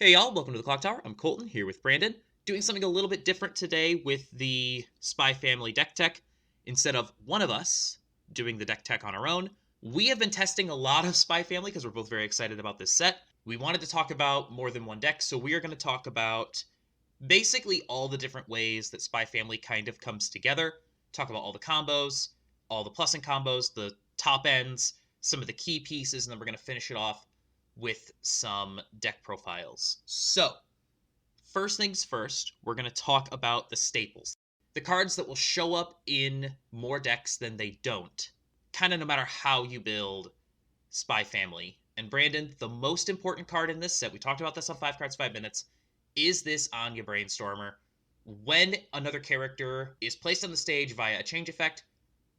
Hey y'all, welcome to the Clock Tower. I'm Colton here with Brandon, doing something a little bit different today with the Spy Family deck tech. Instead of one of us doing the deck tech on our own, we have been testing a lot of Spy Family because we're both very excited about this set. We wanted to talk about more than one deck, so we are going to talk about basically all the different ways that Spy Family kind of comes together, talk about all the combos, all the plus and combos, the top ends, some of the key pieces, and then we're going to finish it off with some deck profiles. So, first things first, we're going to talk about the staples. The cards that will show up in more decks than they don't, kind of no matter how you build Spy Family. And Brandon, the most important card in this set, we talked about this on 5 Cards 5 Minutes, is this Anya Brainstormer. When another character is placed on the stage via a change effect,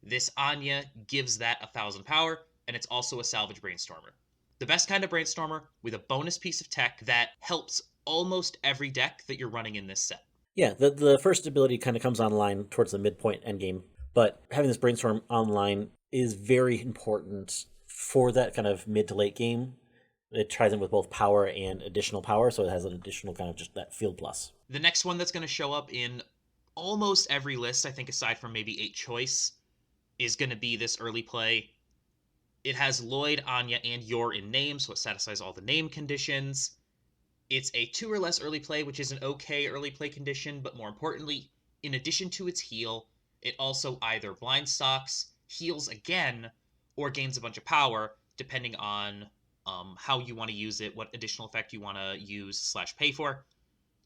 this Anya gives that 1,000 power, and it's also a salvage Brainstormer. The best kind of Brainstormer with a bonus piece of tech that helps almost every deck that you're running in this set. Yeah, the first ability kind of comes online towards the midpoint endgame, but having this brainstorm online is very important for that kind of mid to late game. It tries in with both power and additional power, so it has an additional kind of just that field plus. The next one that's going to show up in almost every list, I think, aside from maybe 8 choice, is going to be this early play. It has Lloyd, Anya, and Yor in name, so it satisfies all the name conditions. It's a 2 or less early play, which is an okay early play condition, but more importantly, in addition to its heal, it also either blind stocks, heals again, or gains a bunch of power, depending on how you want to use it, what additional effect you want to use / pay for.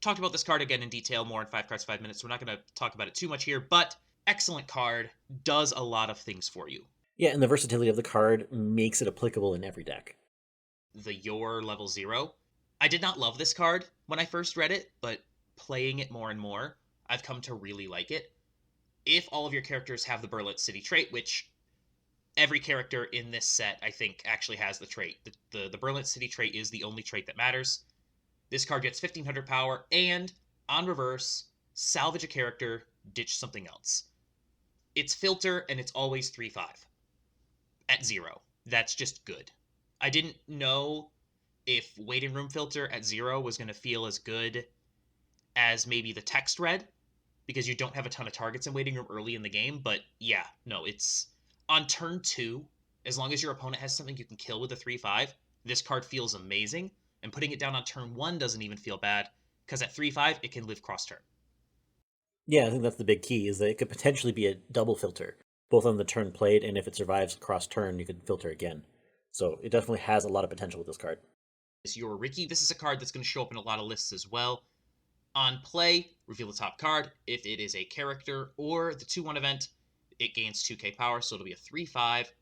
Talked about this card again in detail more in 5 Cards 5 Minutes, so we're not going to talk about it too much here, but excellent card, does a lot of things for you. Yeah, and the versatility of the card makes it applicable in every deck. The Yor level 0. I did not love this card when I first read it, but playing it more and more, I've come to really like it. If all of your characters have the Berlitz City trait, which every character in this set, I think, actually has the trait. The Berlitz City trait is the only trait that matters. This card gets 1,500 power, and, on reverse, salvage a character, ditch something else. It's filter, and it's always 3/5 at 0. That's just good. I didn't know if waiting room filter at 0 was going to feel as good as maybe the text read, because you don't have a ton of targets in waiting room early in the game, but yeah, no, it's on turn 2, as long as your opponent has something you can kill with a 3/5, this card feels amazing, and putting it down on turn 1 doesn't even feel bad, because at 3/5 it can live cross turn. Yeah, I think that's the big key, is that it could potentially be a double filter, both on the turn played, and if it survives cross turn, you could filter again. So it definitely has a lot of potential with this card. This Yor Ricky, this is a card that's going to show up in a lot of lists as well. On play, reveal the top card. If it is a character or the 2/1 event, it gains 2k power, so it'll be a 3/5.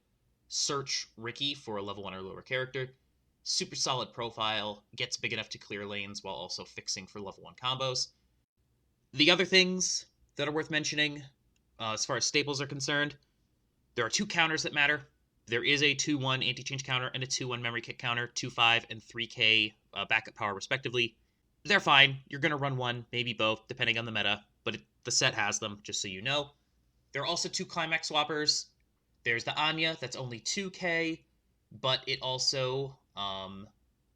Search Ricky for a level 1 or lower character. Super solid profile, gets big enough to clear lanes while also fixing for level 1 combos. The other things that are worth mentioning, as far as staples are concerned, there are 2 counters that matter. There is a 2/1 anti-change counter and a 2/1 memory kit counter, 2/5 and 3k backup power respectively. They're fine. You're going to run one, maybe both, depending on the meta, but the set has them, just so you know. There are also 2 climax swappers. There's the Anya, that's only 2k, but it also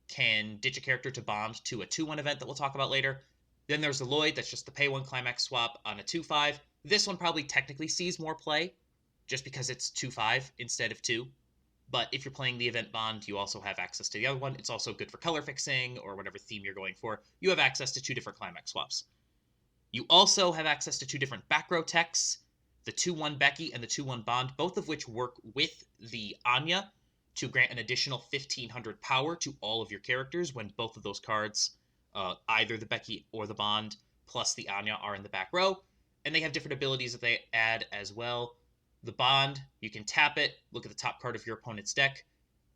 can ditch a character to bond to a 2/1 event that we'll talk about later. Then there's the Lloyd, that's just the pay 1 climax swap on a 2/5. This one probably technically sees more play, just because it's 2/5 instead of 2. But if you're playing the event bond, you also have access to the other one. It's also good for color fixing or whatever theme you're going for. You have access to 2 different climax swaps. You also have access to 2 different back row techs, the 2/1 Becky and the 2/1 Bond, both of which work with the Anya to grant an additional 1,500 power to all of your characters when both of those cards, either the Becky or the Bond, plus the Anya, are in the back row. And they have different abilities that they add as well. The Bond, you can tap it, look at the top card of your opponent's deck,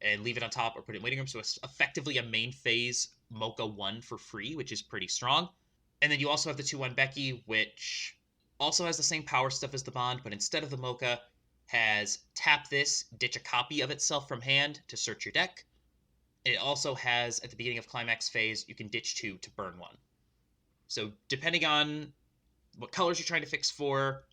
and leave it on top or put it in waiting room. So it's effectively a main phase Mocha 1 for free, which is pretty strong. And then you also have the 2/1 Becky, which also has the same power stuff as the Bond, but instead of the Mocha, has tap this, ditch a copy of itself from hand to search your deck. It also has, at the beginning of Climax phase, you can ditch 2 to burn 1. So depending on what colors you're trying to fix for,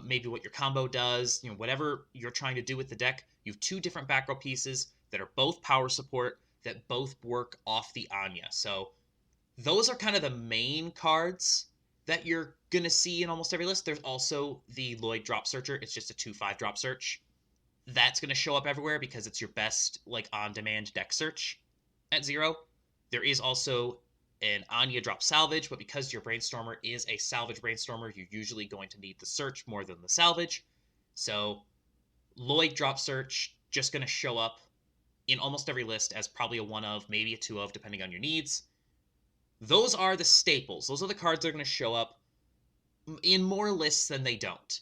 maybe what your combo does, whatever you're trying to do with the deck, you have 2 different back row pieces that are both power support that both work off the Anya. So those are kind of the main cards that you're going to see in almost every list. There's also the Lloyd Drop Searcher. It's just a 2/5 drop search. That's going to show up everywhere because it's your best like on-demand deck search at 0. There is also an Anya Drop Salvage, but because your Brainstormer is a salvage Brainstormer, you're usually going to need the search more than the salvage. So Lloyd Drop Search just going to show up in almost every list as probably a 1 of, maybe a 2 of, depending on your needs. Those are the staples. Those are the cards that are going to show up in more lists than they don't.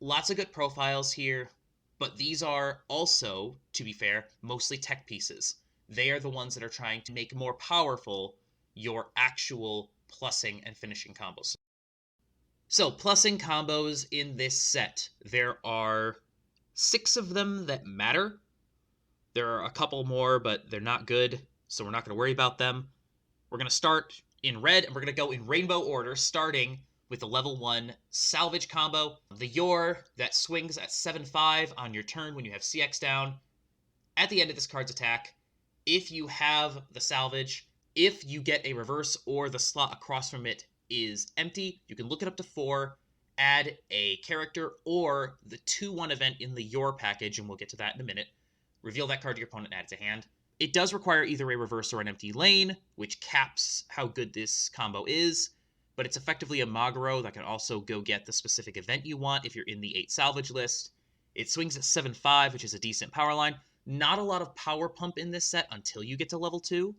Lots of good profiles here, but these are also, to be fair, mostly tech pieces. They are the ones that are trying to make more powerful your actual plussing and finishing combos. So, plussing combos in this set, there are 6 of them that matter. There are a couple more, but they're not good, so we're not going to worry about them. We're going to start in red, and we're going to go in rainbow order, starting with the level 1 salvage combo. The Yor that swings at 7/5 on your turn when you have CX down. At the end of this card's attack, if you have the salvage, if you get a reverse or the slot across from it is empty, you can look it up to 4, add a character or the 2/1 event in the Yor package, and we'll get to that in a minute. Reveal that card to your opponent and add it to hand. It does require either a reverse or an empty lane, which caps how good this combo is, but it's effectively a Magaro that can also go get the specific event you want if you're in the 8 salvage list. It swings at 7/5, which is a decent power line. Not a lot of power pump in this set until you get to level 2,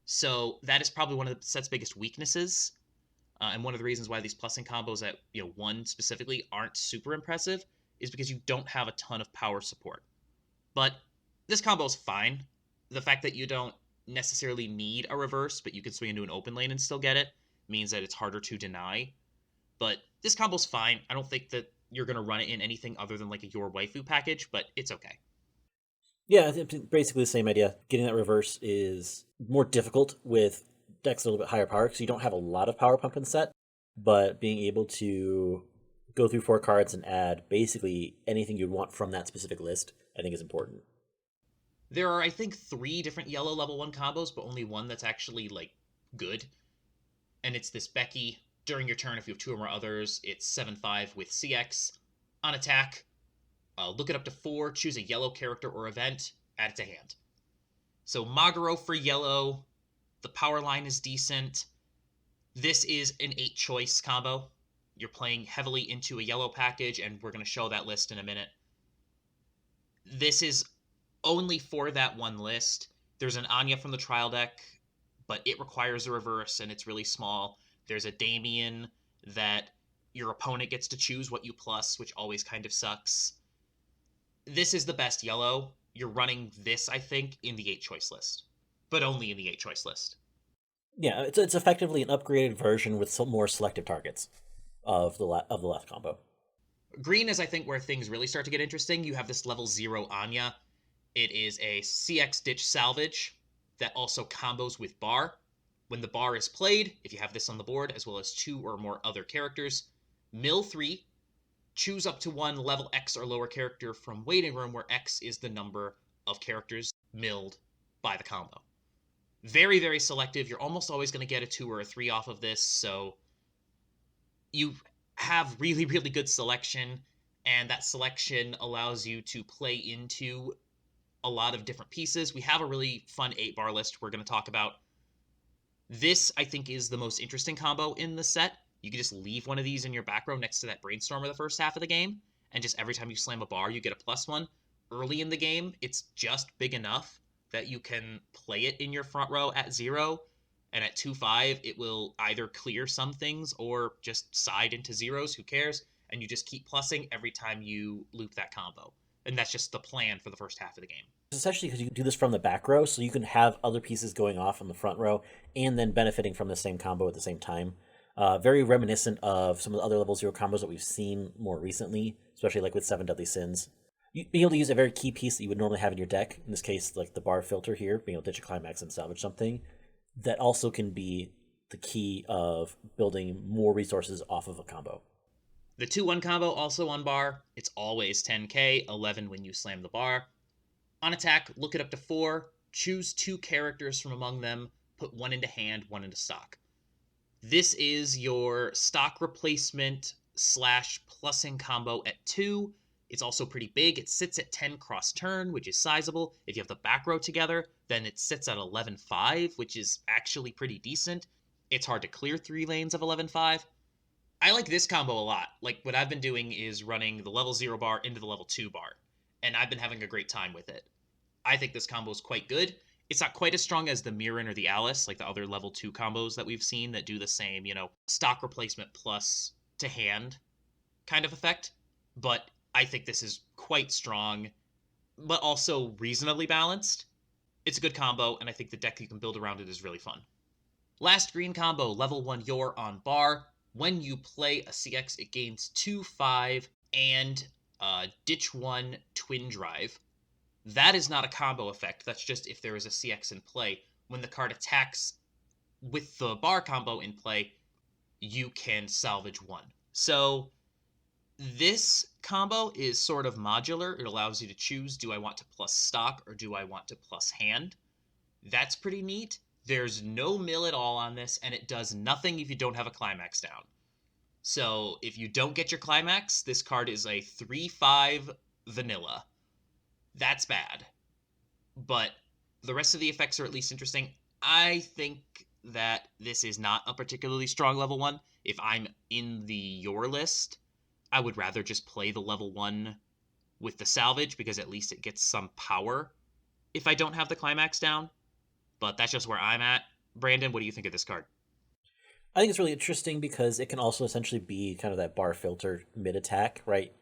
so that is probably one of the set's biggest weaknesses, and one of the reasons why these plussing combos at 1 specifically aren't super impressive is because you don't have a ton of power support. But this combo is fine. The fact that you don't necessarily need a reverse, but you can swing into an open lane and still get it, means that it's harder to deny. But this combo's fine. I don't think that you're going to run it in anything other than like a Your Waifu package, but it's okay. Yeah, it's basically the same idea. Getting that reverse is more difficult with decks a little bit higher power because you don't have a lot of power pump in the set, but being able to go through 4 cards and add basically anything you'd want from that specific list, I think is important. There are, I think, 3 different yellow level 1 combos, but only one that's actually, like, good. And it's this Becky. During your turn, if you have 2 or more others, it's 7/5 with CX. On attack, look it up to 4, choose a yellow character or event, add it to hand. So Magaro for yellow. The power line is decent. This is an 8-choice combo. You're playing heavily into a yellow package, and we're going to show that list in a minute. This is only for that one list. There's an Anya from the trial deck, but it requires a reverse, and it's really small. There's a Damien that your opponent gets to choose what you plus, which always kind of sucks. This is the best yellow. You're running this, I think, in the 8-choice list, but only in the 8-choice list. Yeah, it's effectively an upgraded version with some more selective targets of the left combo. Green is, I think, where things really start to get interesting. You have this level 0 Anya. It is a CX Ditch Salvage that also combos with Bar. When the Bar is played, if you have this on the board, as well as 2 or more other characters, mill 3, choose up to 1 level X or lower character from Waiting Room, where X is the number of characters milled by the combo. Very, very selective. You're almost always going to get a 2 or a 3 off of this, so you have really, really good selection, and that selection allows you to play into a lot of different pieces. We have a really fun 8-bar list we're going to talk about. This, I think, is the most interesting combo in the set. You can just leave one of these in your back row next to that Brainstormer the first half of the game, and just every time you slam a bar, you get a +1. Early in the game, it's just big enough that you can play it in your front row at 0, and at 2/5, it will either clear some things or just side into zeros, who cares, and you just keep plussing every time you loop that combo. And that's just the plan for the first half of the game. Especially because you can do this from the back row, so you can have other pieces going off on the front row and then benefiting from the same combo at the same time. Very reminiscent of some of the other level 0 combos that we've seen more recently, especially like with 7 Deadly Sins. Being able to use a very key piece that you would normally have in your deck, in this case, like the Bar filter here, being able to ditch a climax and salvage something, that also can be the key of building more resources off of a combo. The 2/1 combo also on Bar. It's always 10k, 11 when you slam the Bar. On attack, look it up to 4, choose 2 characters from among them, put 1 into hand, 1 into stock. This is your stock replacement slash plussing combo at 2. It's also pretty big. It sits at 10 cross turn, which is sizable. If you have the back row together, then it sits at 11-5, which is actually pretty decent. It's hard to clear 3 lanes of 11-5. I like this combo a lot. Like, what I've been doing is running the level 0 bar into the level 2 bar, and I've been having a great time with it. I think this combo is quite good. It's not quite as strong as the Mirren or the Alice, like the other level 2 combos that we've seen that do the same, stock replacement plus to hand kind of effect. But I think this is quite strong, but also reasonably balanced. It's a good combo, and I think the deck you can build around it is really fun. Last green combo, level 1 Yor on bar. When you play a CX, it gains 2-5 and Ditch 1 Twin Drive. That is not a combo effect. That's just if there is a CX in play. When the card attacks with the bar combo in play, you can salvage 1. So this combo is sort of modular. It allows you to choose, do I want to plus stock or do I want to plus hand? That's pretty neat. There's no mill at all on this, and it does nothing if you don't have a climax down. So if you don't get your climax, this card is a 3-5 vanilla. That's bad. But the rest of the effects are at least interesting. I think that this is not a particularly strong level 1. If I'm in your list, I would rather just play the level 1 with the salvage, because at least it gets some power if I don't have the climax down. But that's just where I'm at. Brandon, what do you think of this card? I think it's really interesting because it can also essentially be kind of that bar filter mid attack, right?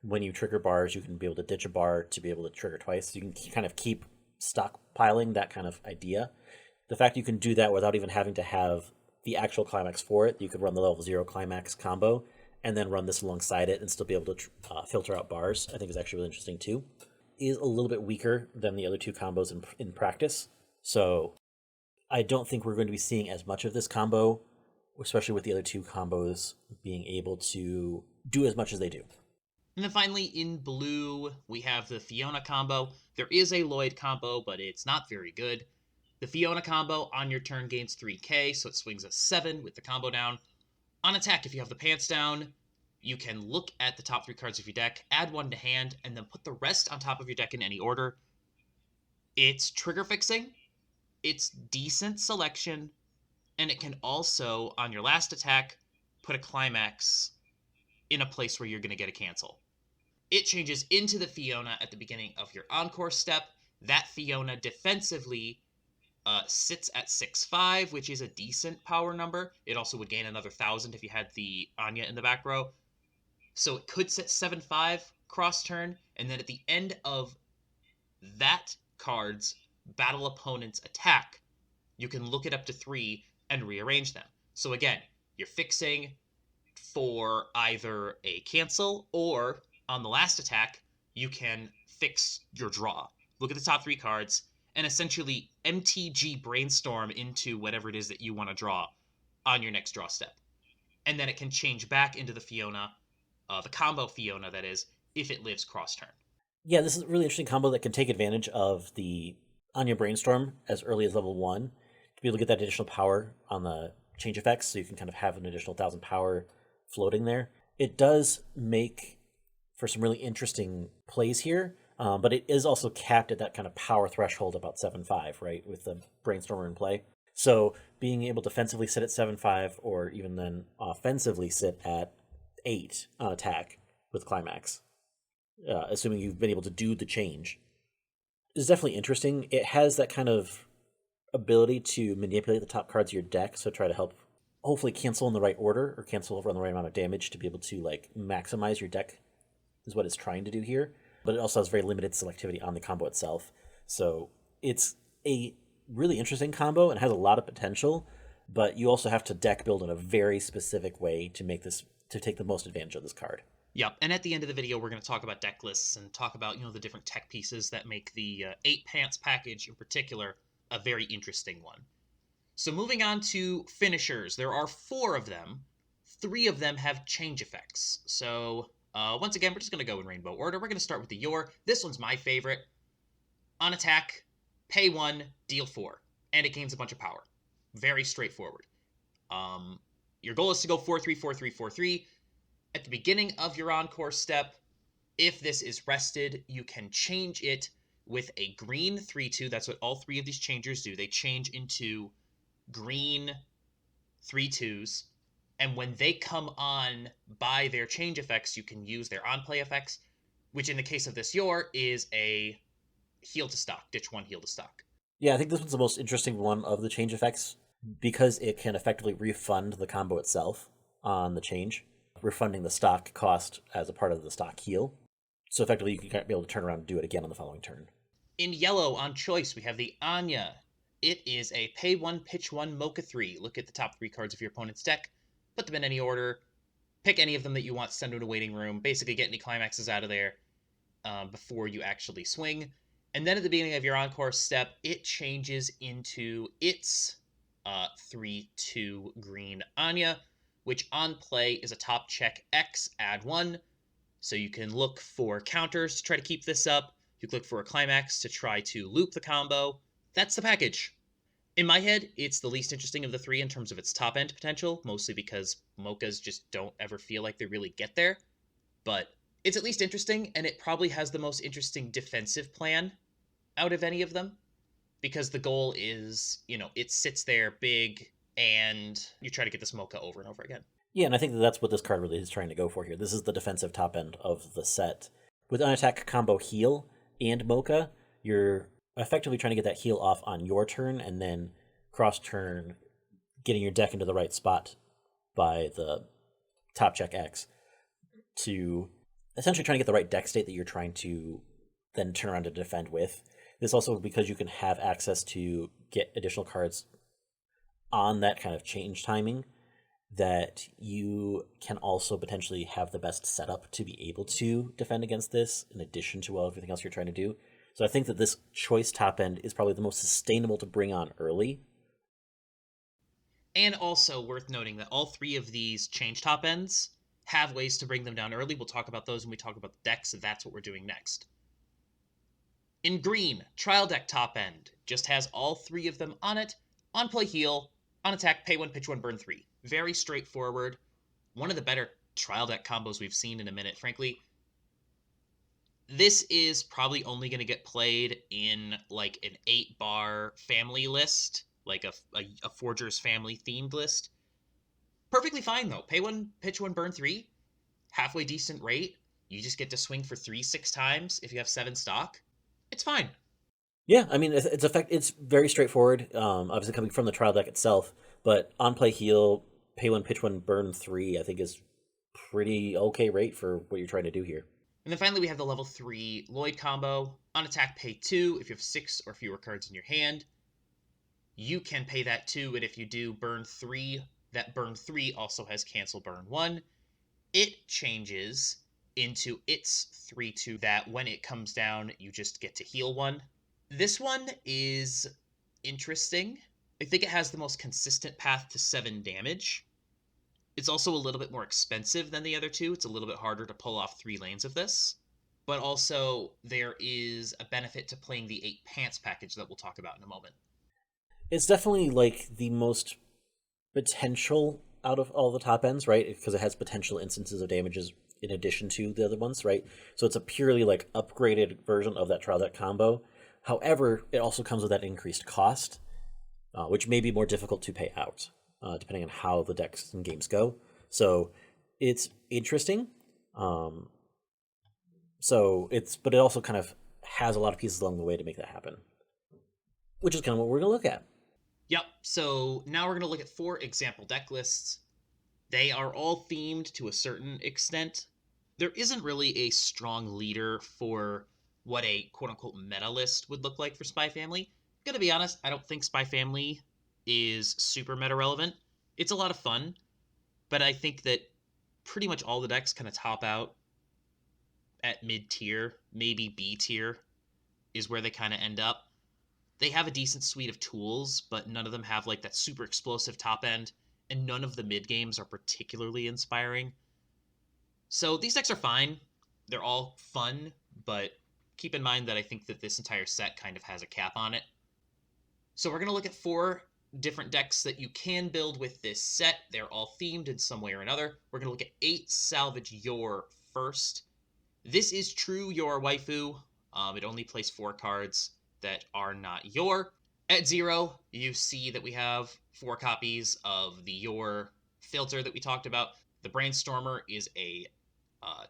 When you trigger bars, you can be able to ditch a bar to be able to trigger twice. You can kind of keep stockpiling, that kind of idea. The fact you can do that without even having to have the actual climax for it, you could run the level 0 climax combo and then run this alongside it and still be able to filter out bars, I think is actually really interesting too. Is a little bit weaker than the other 2 combos in practice. So I don't think we're going to be seeing as much of this combo, especially with the other 2 combos being able to do as much as they do. And then finally, in blue, we have the Fiona combo. There is a Lloyd combo, but it's not very good. The Fiona combo on your turn gains 3k, so it swings a 7 with the combo down. On attack, if you have the pants down, you can look at the top 3 cards of your deck, add 1 to hand, and then put the rest on top of your deck in any order. It's trigger fixing, it's decent selection, and it can also, on your last attack, put a climax in a place where you're going to get a cancel. It changes into the Fiona at the beginning of your Encore step. That Fiona defensively sits at 6-5, which is a decent power number. It also would gain another 1,000 if you had the Anya in the back row. So it could sit 7-5 cross turn, and then at the end of that card's battle opponent's attack, you can look it up to 3 and rearrange them. So again, you're fixing for either a cancel, or on the last attack, you can fix your draw. Look at the top 3 cards and essentially MTG brainstorm into whatever it is that you want to draw on your next draw step. And then it can change back into the Fiona, the combo Fiona, that is, if it lives cross turn. Yeah, this is a really interesting combo that can take advantage of the Anya Brainstorm as early as level 1 to be able to get that additional power on the change effects, so you can kind of have an additional 1,000 power floating there. It does make for some really interesting plays here, but it is also capped at that kind of power threshold about 7-5, right, with the Brainstormer in play. So being able to defensively sit at 7-5, or even then offensively sit at 8 on attack with Climax, assuming you've been able to do the change, is definitely interesting. It has that kind of ability to manipulate the top cards of your deck, so try to help hopefully cancel in the right order, or cancel over on the right amount of damage to be able to like maximize your deck, is what it's trying to do here. But it also has very limited selectivity on the combo itself. So it's a really interesting combo and has a lot of potential, but you also have to deck build in a very specific way to make this, to take the most advantage of this card. Yep, and at the end of the video, we're going to talk about deck lists and talk about, the different tech pieces that make the 8 Pants package in particular a very interesting one. So moving on to finishers, there are 4 of them. 3 of them have change effects. So once again, we're just going to go in rainbow order. We're going to start with the Yor. This one's my favorite. On attack, pay 1, deal 4, and it gains a bunch of power. Very straightforward. Your goal is to go 4-3, 4-3, 4-3. At the beginning of your encore step, if this is rested, you can change it with a green 3-2. That's what all three of these changers do. They change into green 3-2s. And when they come on by their change effects, you can use their on-play effects, which in the case of this Yor is a heal to stock, ditch 1, heal to stock. Yeah, I think this one's the most interesting one of the change effects because it can effectively refund the combo itself on the change, refunding the stock cost as a part of the stock heal. So effectively, you can be able to turn around and do it again on the following turn. In yellow, on choice, we have the Anya. It is a pay 1, pitch 1, Mocha 3. Look at the top 3 cards of your opponent's deck, put them in any order, pick any of them that you want, send them to waiting room, basically get any climaxes out of there before you actually swing. And then at the beginning of your encore step, it changes into its 3-2 green Anya, which on play is a top check X, add 1. So you can look for counters to try to keep this up. You can look for a climax to try to loop the combo. That's the package. In my head, it's the least interesting of the three in terms of its top end potential, mostly because Mochas just don't ever feel like they really get there. But it's at least interesting, and it probably has the most interesting defensive plan out of any of them, because the goal is, it sits there big, and you try to get this Mocha over and over again. Yeah, and I think that's what this card really is trying to go for here. This is the defensive top end of the set. With unattack combo heal and Mocha, you're effectively trying to get that heal off on your turn, and then cross turn, getting your deck into the right spot by the top check X to essentially trying to get the right deck state that you're trying to then turn around to defend with. This also because you can have access to get additional cards on that kind of change timing that you can also potentially have the best setup to be able to defend against this in addition to everything else you're trying to do. So I think that this choice top end is probably the most sustainable to bring on early. And also worth noting that all three of these change top ends have ways to bring them down early. We'll talk about those when we talk about the decks, so that's what we're doing next. In green, trial deck top end just has all three of them on it. On play heal, on attack pay 1, pitch 1, burn 3. Very straightforward. One of the better trial deck combos we've seen in a minute, frankly. This is probably only going to get played in like an 8-bar family list, like a Forger's family themed list. Perfectly fine though. Pay 1, pitch 1, burn 3. Halfway decent rate. You just get to swing for 3-6 times if you have 7 stock. It's fine. Yeah, I mean, it's very straightforward. Obviously coming from the trial deck itself, but on play heal, pay 1, pitch 1, burn 3, I think is pretty okay rate for what you're trying to do here. And then finally we have the level 3 Lloyd combo. On attack, pay 2 if you have 6 or fewer cards in your hand. You can pay that 2, and if you do burn 3, that burn 3 also has cancel burn 1. It changes into its 3-2 that when it comes down, you just get to heal 1. This one is interesting. I think it has the most consistent path to 7 damage. It's also a little bit more expensive than the other two. It's a little bit harder to pull off 3 lanes of this. But also, there is a benefit to playing the 8 pants package that we'll talk about in a moment. It's definitely like the most potential out of all the top ends, right? Because it has potential instances of damages in addition to the other ones, right? So it's a purely like upgraded version of that trial deck combo. However, it also comes with that increased cost, which may be more difficult to pay out, depending on how the decks and games go. So it's interesting. But it also kind of has a lot of pieces along the way to make that happen, which is kind of what we're going to look at. Yep, so now we're going to look at 4 example deck lists. They are all themed to a certain extent. There isn't really a strong leader for what a quote-unquote meta list would look like for Spy Family. I'm going to be honest, I don't think Spy Family is super meta relevant. It's a lot of fun, but I think that pretty much all the decks kind of top out at mid-tier, maybe B-tier is where they kind of end up. They have a decent suite of tools, but none of them have like that super explosive top end, and none of the mid games are particularly inspiring. So these decks are fine. They're all fun, but keep in mind that I think that this entire set kind of has a cap on it. So we're going to look at 4 different decks that you can build with this set. They're all themed in some way or another. We're going to look at 8 Salvage Your first. This is true Your waifu. It only plays 4 cards that are not Your. At 0, you see that we have 4 copies of the Your filter that we talked about. The Brainstormer is a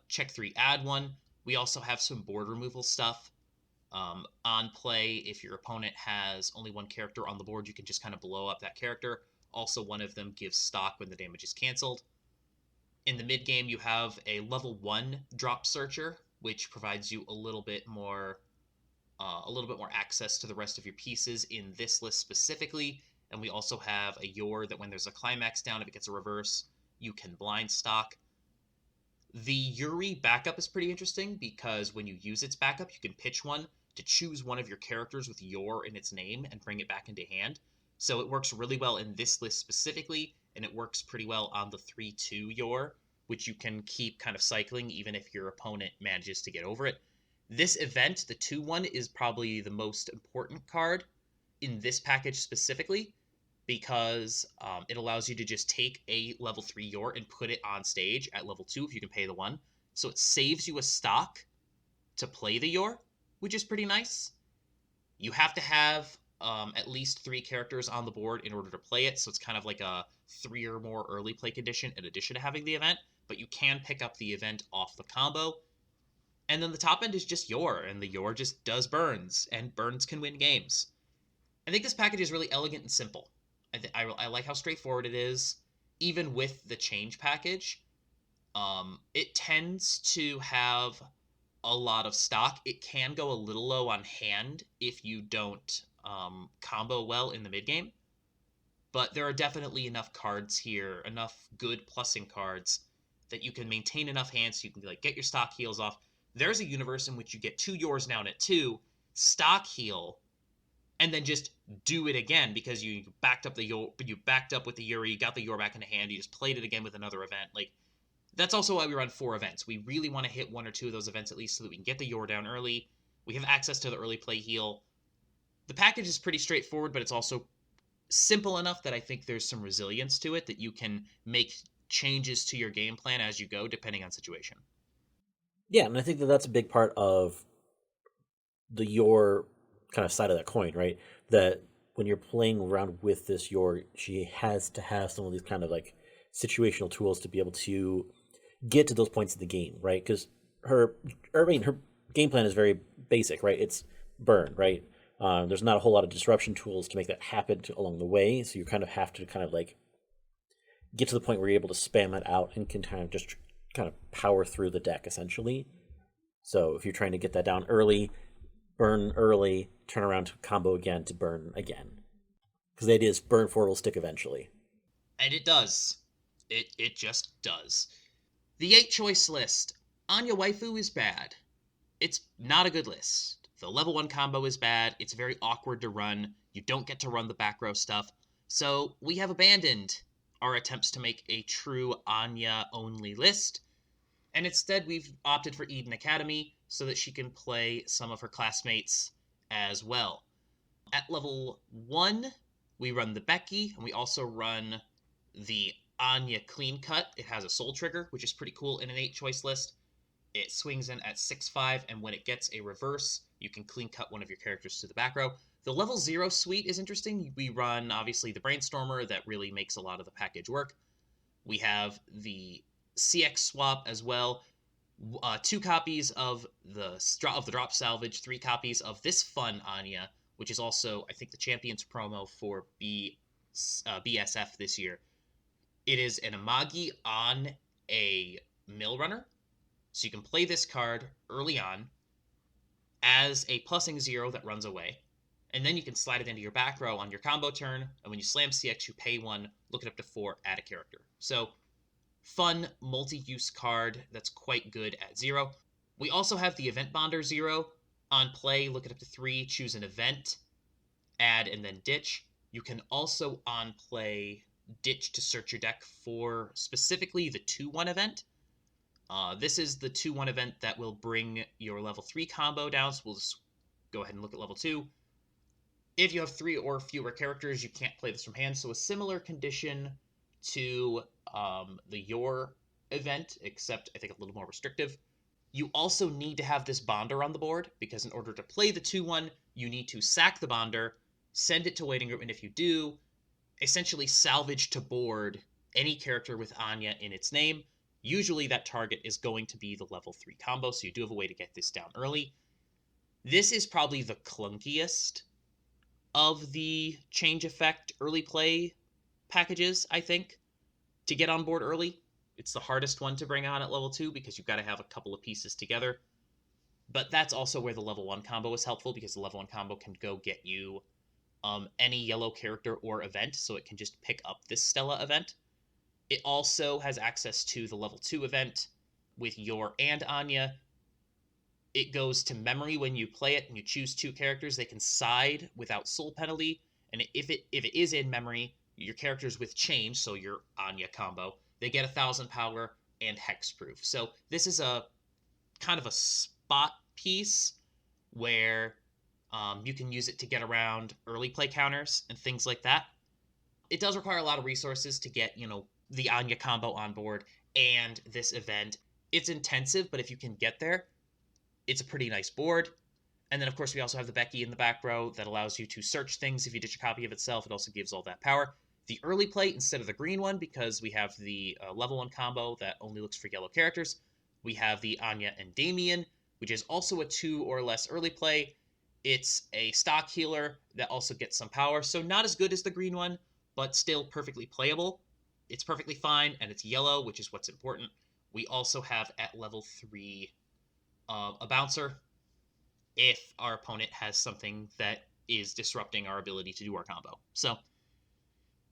check 3 add 1. We also have some board removal stuff. On play, if your opponent has only 1 character on the board, you can just kind of blow up that character. Also, one of them gives stock when the damage is canceled. In the mid game, you have a level 1 drop searcher, which provides you a little bit more access to the rest of your pieces in this list specifically. And we also have a Yor that when there's a climax down, if it gets a reverse, you can blind stock. The Yuri backup is pretty interesting because when you use its backup, you can pitch one to choose one of your characters with Yor in its name and bring it back into hand. So it works really well in this list specifically, and it works pretty well on the 3/2 Yor, which you can keep kind of cycling even if your opponent manages to get over it. This event, the 2/1, is probably the most important card in this package specifically because it allows you to just take a level 3 Yor and put it on stage at level 2 if you can pay the 1. So it saves you a stock to play the Yor, which is pretty nice. You have to have at least 3 characters on the board in order to play it, so it's kind of like a 3 or more early play condition in addition to having the event, but you can pick up the event off the combo. And then the top end is just Yor, and the Yor just does burns, and burns can win games. I think this package is really elegant and simple. I like how straightforward it is, even with the change package. It tends to have a lot of stock. It can go a little low on hand if you don't combo well in the mid game, but there are definitely enough cards here, enough good plussing cards that you can maintain enough hands so you can like get your stock heals off. There's a universe in which you get 2 Yors down at 2, stock heal, and then just do it again because you backed up with the Yuri, you got the Yor back in the hand, you just played it again with another event. Like, that's also why we run 4 events. We really want to hit 1 or 2 of those events at least so that we can get the Yor down early. We have access to the early play heal. The package is pretty straightforward, but it's also simple enough that I think there's some resilience to it that you can make changes to your game plan as you go, depending on situation. Yeah, and I think that that's a big part of the Yor kind of side of that coin, right? That when you're playing around with this Yor, she has to have some of these kind of like situational tools to be able to get to those points in the game, right? Because her game plan is very basic, right? It's burn, right? There's not a whole lot of disruption tools to make that happen along the way, so you kind of have to kind of like get to the point where you're able to spam it out and can kind of just kind of power through the deck essentially. So if you're trying to get that down early, burn early, turn around to combo again to burn again. Because the idea is burn 4 will stick eventually. And it does. It just does. The 8 choice list. Anya Waifu is bad. It's not a good list. The level 1 combo is bad. It's very awkward to run. You don't get to run the back row stuff. So we have abandoned our attempts to make a true Anya only list. And instead we've opted for Eden Academy so that she can play some of her classmates as well. At level 1, we run the Becky, and we also run the Anya Clean Cut. It has a soul trigger, which is pretty cool in an 8 choice list. It swings in at 6/5, and when it gets a reverse, you can clean cut one of your characters to the back row. The level 0 suite is interesting. We run, obviously, the Brainstormer that really makes a lot of the package work. We have the CX swap as well. 2 copies of the drop salvage, 3 copies of this fun Anya, which is also, I think, the Champions promo for BSF this year. It is an Amagi on a Mill Runner, so you can play this card early on as a plussing 0 that runs away, and then you can slide it into your back row on your combo turn, and when you slam CX, you pay 1, look it up to 4, add a character. So, fun multi-use card that's quite good at 0. We also have the Event Bonder 0. On play, look it up to 3, choose an event, add, and then ditch. You can also on play ditch to search your deck for specifically the 2/1 event. This is the 2/1 event that will bring your level 3 combo down, so we'll just go ahead and look at level 2. If you have 3 or fewer characters, you can't play this from hand. So a similar condition to the Your event, except I think a little more restrictive. You also need to have this Bonder on the board, because in order to play the 2-1, you need to sack the Bonder, send it to waiting room, and if you do, essentially salvage to board any character with Anya in its name. Usually that target is going to be the level 3 combo, so you do have a way to get this down early. This is probably the clunkiest of the change effect early play packages, I think, to get on board early. It's the hardest one to bring on at level 2 because you've got to have a couple of pieces together. But that's also where the level 1 combo is helpful, because the level 1 combo can go get you any yellow character or event, so it can just pick up this Stella event. It also has access to the level 2 event with Your and Anya. It goes to memory when you play it and you choose 2 characters. They can side without soul penalty, and if it is in memory, your characters with change, so your Anya combo, they get 1,000 power and hexproof. So this is a kind of a spot piece where you can use it to get around early play counters and things like that. It does require a lot of resources to get, the Anya combo on board and this event. It's intensive, but if you can get there, it's a pretty nice board. And then, of course, we also have the Becky in the back row that allows you to search things. If you ditch a copy of itself, it also gives all that power. The early play instead of the green one, because we have the level 1 combo that only looks for yellow characters. We have the Anya and Damien, which is also a 2 or less early play. It's a stock healer that also gets some power, so not as good as the green one, but still perfectly playable. It's perfectly fine, and it's yellow, which is what's important. We also have at level 3 a bouncer if our opponent has something that is disrupting our ability to do our combo. So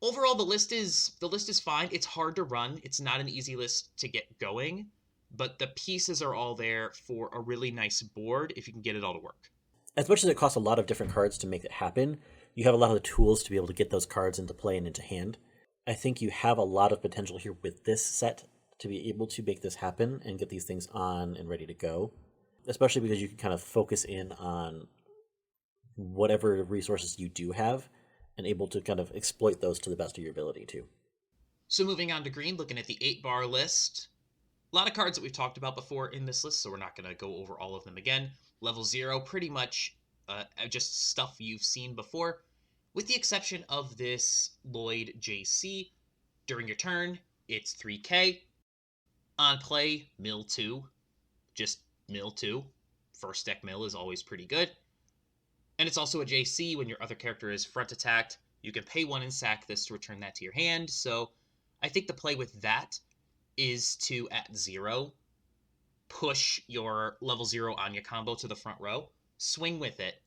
overall, the list is fine. It's hard to run. It's not an easy list to get going, but the pieces are all there for a really nice board if you can get it all to work. As much as it costs a lot of different cards to make it happen, you have a lot of the tools to be able to get those cards into play and into hand. I think you have a lot of potential here with this set to be able to make this happen and get these things on and ready to go, especially because you can kind of focus in on whatever resources you do have and able to kind of exploit those to the best of your ability too. So moving on to green, looking at the 8-bar list. A lot of cards that we've talked about before in this list, so we're not going to go over all of them again. Level 0, pretty much just stuff you've seen before, with the exception of this Lloyd JC. During your turn, it's 3k. On play, mill 2. Just mill 2. First deck mill is always pretty good. And it's also a JC. When your other character is front attacked, you can pay 1 and sack this to return that to your hand. So I think the play with that is to, at 0, push your level 0 Anya combo to the front row, swing with it,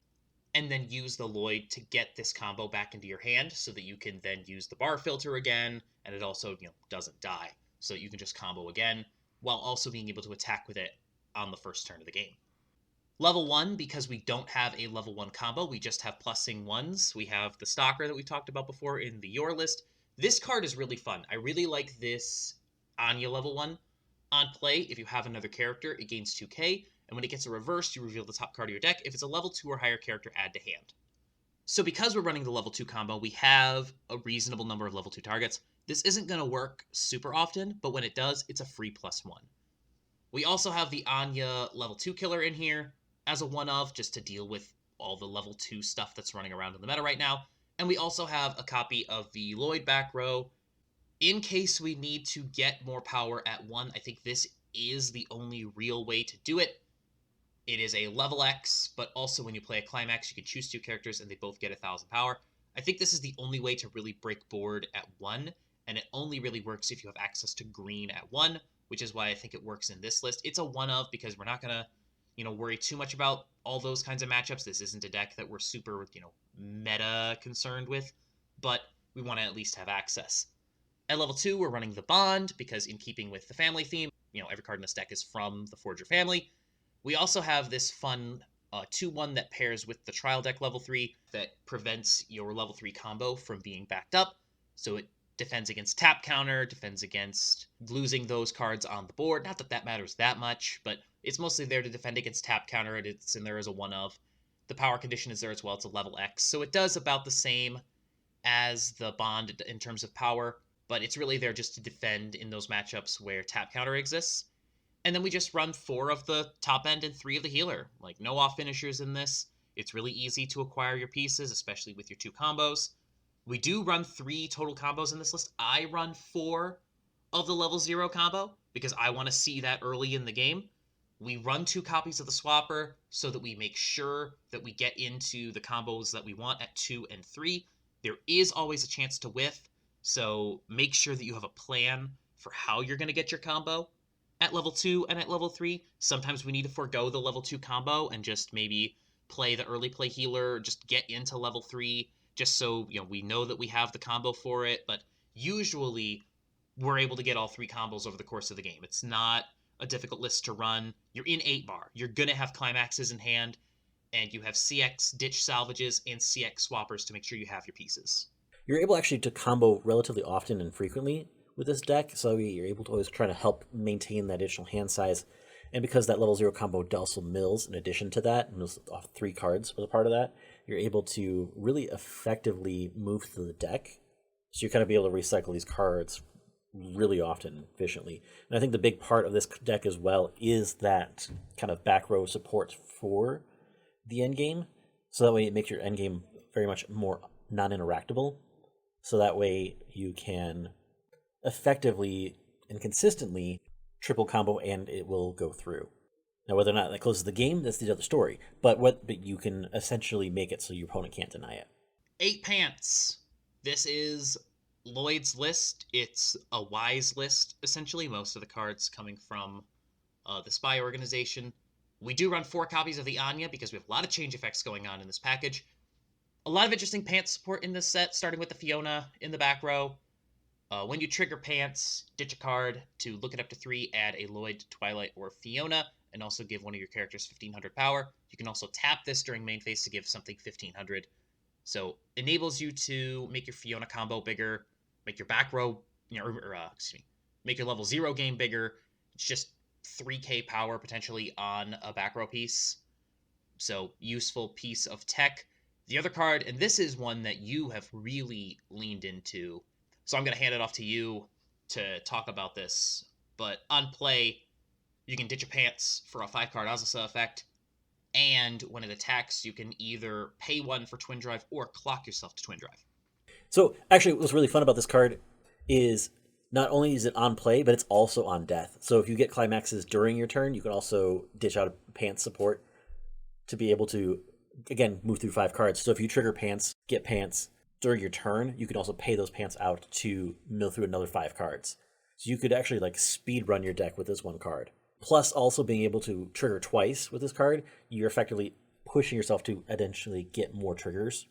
and then use the Lloyd to get this combo back into your hand so that you can then use the bar filter again, and it also, doesn't die. So you can just combo again, while also being able to attack with it on the first turn of the game. Level 1, because we don't have a level 1 combo, we just have plussing 1s. We have the Stalker that we talked about before in the Your list. This card is really fun. I really like this Anya level 1. On play, if you have another character, it gains 2k, and when it gets a reverse, you reveal the top card of your deck. If it's a level 2 or higher character, add to hand. So because we're running the level 2 combo, we have a reasonable number of level 2 targets. This isn't going to work super often, but when it does, it's a free +1. We also have the Anya level 2 killer in here as a one-of, just to deal with all the level 2 stuff that's running around in the meta right now. And we also have a copy of the Lloyd back row. In case we need to get more power at 1, I think this is the only real way to do it. It is a level X, but also when you play a climax, you can choose 2 characters and they both get 1,000 power. I think this is the only way to really break board at 1, and it only really works if you have access to green at 1, which is why I think it works in this list. It's a one-of because we're not going to, worry too much about all those kinds of matchups. This isn't a deck that we're super, meta concerned with, but we want to at least have access. At level 2, we're running the Bond, because in keeping with the family theme, every card in this deck is from the Forger family. We also have this fun 2-1 that pairs with the Trial deck level 3 that prevents your level 3 combo from being backed up. So it defends against tap counter, defends against losing those cards on the board. Not that that matters that much, but it's mostly there to defend against tap counter, and it's in there as a one-of. The power condition is there as well. It's a level X. So it does about the same as the bond in terms of power, but it's really there just to defend in those matchups where tap counter exists. And then we just run 4 of the top end and 3 of the healer. Like, no off finishers in this. It's really easy to acquire your pieces, especially with your 2 combos. We do run 3 total combos in this list. I run 4 of the level 0 combo because I want to see that early in the game. We run 2 copies of the swapper so that we make sure that we get into the combos that we want at 2 and 3. There is always a chance to whiff, so make sure that you have a plan for how you're going to get your combo at level 2 and at level 3. Sometimes we need to forego the level 2 combo and just maybe play the early play healer, just get into level 3, just so we know that we have the combo for it. But usually we're able to get all 3 combos over the course of the game. It's not a difficult list to run. You're in 8 bar. You're going to have climaxes in hand, and you have CX ditch salvages and CX swappers to make sure you have your pieces. You're able actually to combo relatively often and frequently with this deck, so you're able to always try to help maintain that additional hand size. And because that level 0 combo also mills in addition to that, and mills off 3 cards as a part of that, you're able to really effectively move through the deck. So you're kind of be able to recycle these cards really often and efficiently. And I think the big part of this deck as well is that kind of back row support for the end game. So that way it makes your end game very much more non-interactable. So that way you can effectively and consistently triple combo and it will go through. Now, whether or not that closes the game, that's the other story. But you can essentially make it so your opponent can't deny it. 8 pants. This is Lloyd's list. It's a Weiss list, essentially. Most of the cards coming from the Spy organization. We do run 4 copies of the Anya because we have a lot of change effects going on in this package. A lot of interesting pants support in this set, starting with the Fiona in the back row. When you trigger pants, ditch a card to look it up to 3, add a Lloyd, Twilight, or Fiona, and also give one of your characters 1500 power. You can also tap this during main phase to give something 1500. So enables you to make your Fiona combo bigger, make your back row, make your level 0 game bigger. It's just 3k power potentially on a back row piece. So useful piece of tech. The other card, and this is one that you have really leaned into, so I'm going to hand it off to you to talk about this. But on play, you can ditch a pants for a 5-card Azusa effect, and when it attacks, you can either pay 1 for Twin Drive or clock yourself to Twin Drive. So actually what's really fun about this card is not only is it on play, but it's also on death. So if you get climaxes during your turn, you can also ditch out a pants support to be able to, again, move through 5 cards. So if you trigger pants, get pants during your turn, you can also pay those pants out to mill through another 5 cards. So you could actually speed run your deck with this one card. Plus also being able to trigger twice with this card, you're effectively pushing yourself to eventually get more triggers.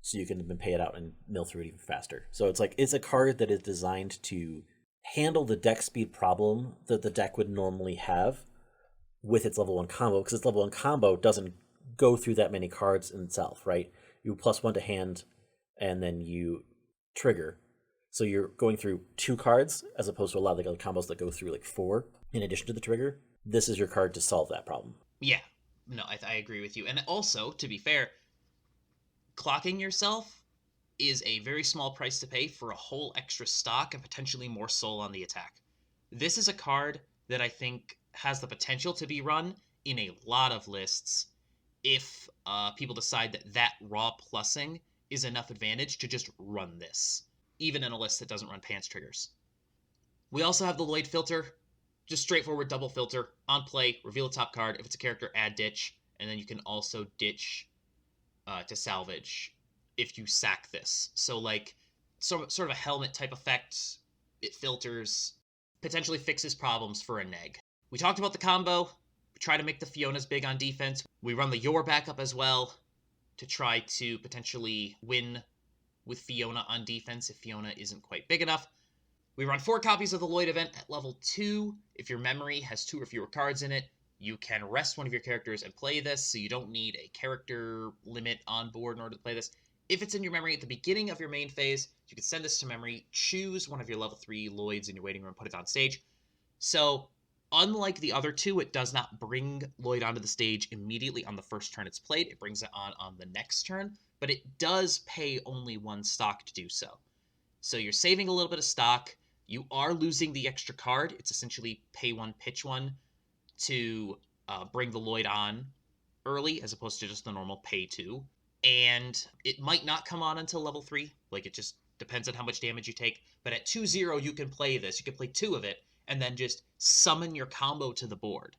So you can then pay it out and mill through it even faster. So it's a card that is designed to handle the deck speed problem that the deck would normally have with its level 1 combo, because its level 1 combo doesn't go through that many cards in itself, right? You +1 to hand, and then you trigger. So you're going through 2 cards, as opposed to a lot of the other combos that go through 4 in addition to the trigger. This is your card to solve that problem. Yeah, no, I agree with you. And also, to be fair, clocking yourself is a very small price to pay for a whole extra stock and potentially more soul on the attack. This is a card that I think has the potential to be run in a lot of lists if people decide that raw plussing is enough advantage to just run this, even in a list that doesn't run pants triggers. We also have the Lloyd filter, just straightforward double filter. On play, reveal a top card. If it's a character, add ditch, and then you can also ditch to salvage if you sack this. So sort of a helmet type effect. It filters, potentially fixes problems for a neg. We talked about the combo. We try to make the Fionas big on defense. We run the Yor backup as well to try to potentially win with Fiona on defense if Fiona isn't quite big enough. We run 4 copies of the Lloyd event at level 2. If your memory has 2 or fewer cards in it, you can rest one of your characters and play this, so you don't need a character limit on board in order to play this. If it's in your memory at the beginning of your main phase, you can send this to memory, choose one of your level 3 Lloyds in your waiting room, put it on stage. So Unlike the other two, it does not bring Lloyd onto the stage immediately on the first turn it's played. It brings it on the next turn, but it does pay only 1 stock to do so. So you're saving a little bit of stock. You are losing the extra card. It's essentially pay 1, pitch 1 to bring the Lloyd on early, as opposed to just the normal pay 2. And it might not come on until level 3. Like, it just depends on how much damage you take. But at 2-0, you can play this. You can play 2 of it, and then just summon your combo to the board.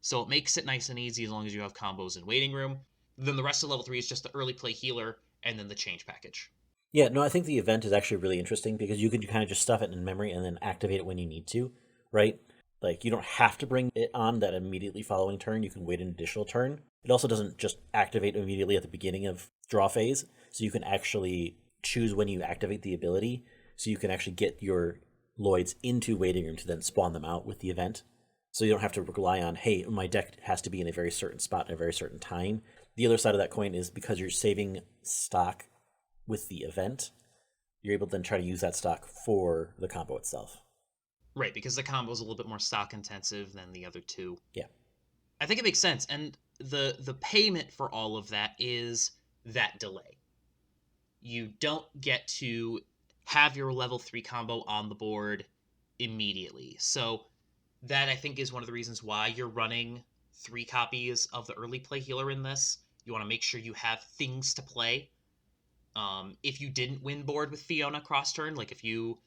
So it makes it nice and easy as long as you have combos in waiting room. Then the rest of level 3 is just the early play healer, and then the change package. Yeah, no, I think the event is actually really interesting because you can kind of just stuff it in memory and then activate it when you need to, right? Like, you don't have to bring it on that immediately following turn. You can wait an additional turn. It also doesn't just activate immediately at the beginning of draw phase, so you can actually choose when you activate the ability, so you can actually get your Lloyds into waiting room to then spawn them out with the event. So you don't have to rely on, hey, my deck has to be in a very certain spot at a very certain time. The other side of that coin is because you're saving stock with the event, you're able to then try to use that stock for the combo itself. Right, because the combo is a little bit more stock intensive than the other two. Yeah. I think it makes sense. And the payment for all of that is that delay. You don't get to have your level 3 combo on the board immediately. So that, I think, is one of the reasons why you're running 3 copies of the early play healer in this. You want to make sure you have things to play. If you didn't win board with Fiona cross turn, like if you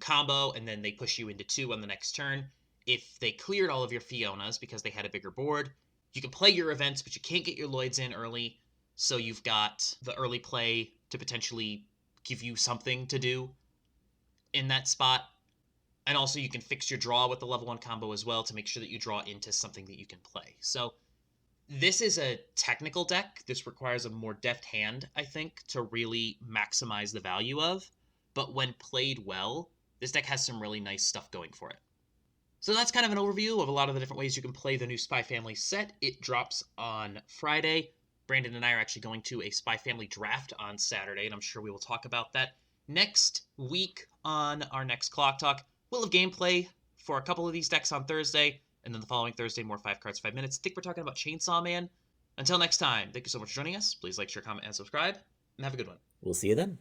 combo and then they push you into 2 on the next turn, if they cleared all of your Fionas because they had a bigger board, you can play your events, but you can't get your Lloyds in early. So you've got the early play to potentially give you something to do in that spot. And also you can fix your draw with the level 1 combo as well to make sure that you draw into something that you can play. So this is a technical deck. This requires a more deft hand, I think, to really maximize the value of. But when played well, this deck has some really nice stuff going for it. So that's kind of an overview of a lot of the different ways you can play the new Spy Family set. It drops on Friday. Brandon and I are actually going to a Spy Family draft on Saturday, and I'm sure we will talk about that next week on our next Clock Talk. We'll have gameplay for a couple of these decks on Thursday, and then the following Thursday, more 5 cards, 5 minutes. I think we're talking about Chainsaw Man. Until next time, thank you so much for joining us. Please like, share, comment, and subscribe, and have a good one. We'll see you then.